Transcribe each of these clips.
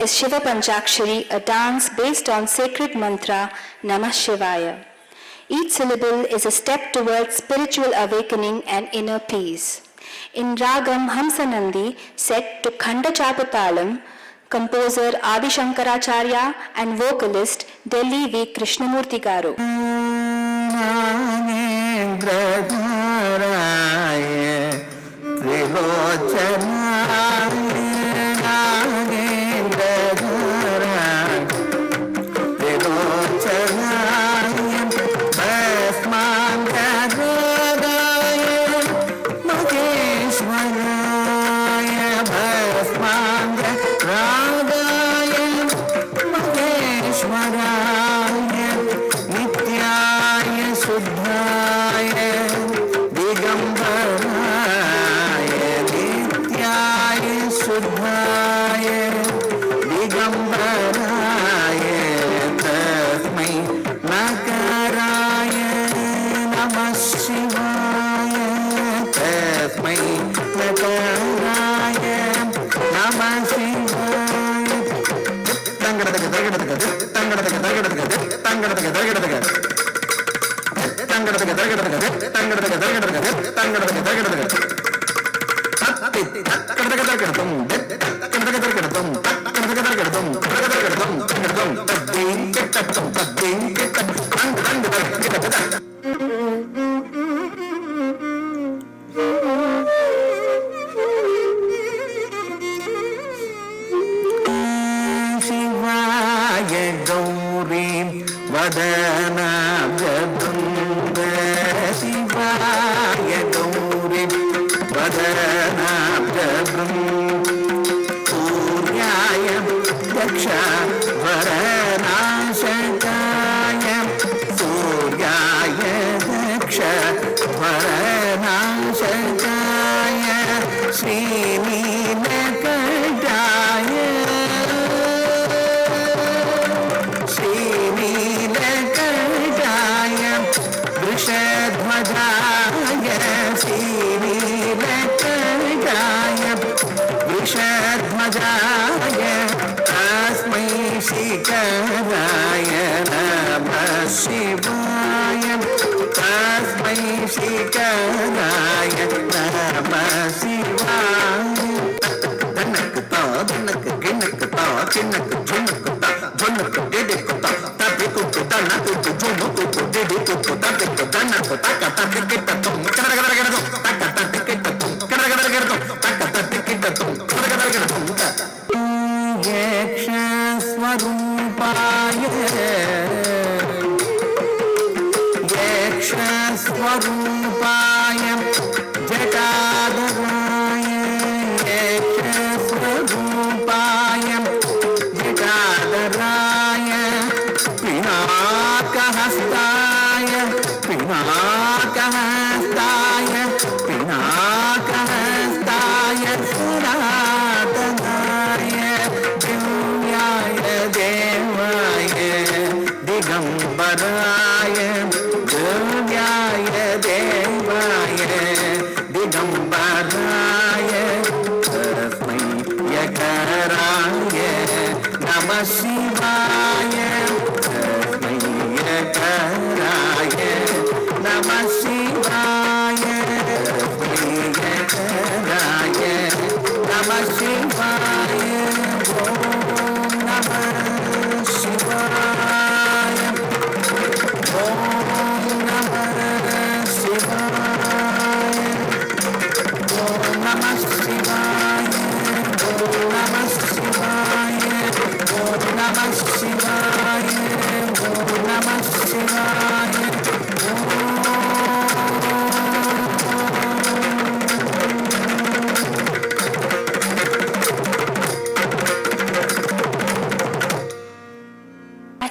is Shiva Panchakshari, a dance based on sacred mantra Namah Shivaya. Each syllable is a step towards spiritual awakening and inner peace. In Ragam Hamsanandi, set to Khanda Chapatalam, composer Adi Shankaracharya and vocalist Delhi V. Krishnamurti Garu.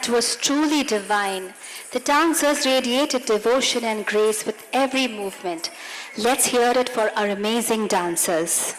Was truly divine. The dancers radiated devotion and grace with every movement. Let's hear it for our amazing dancers.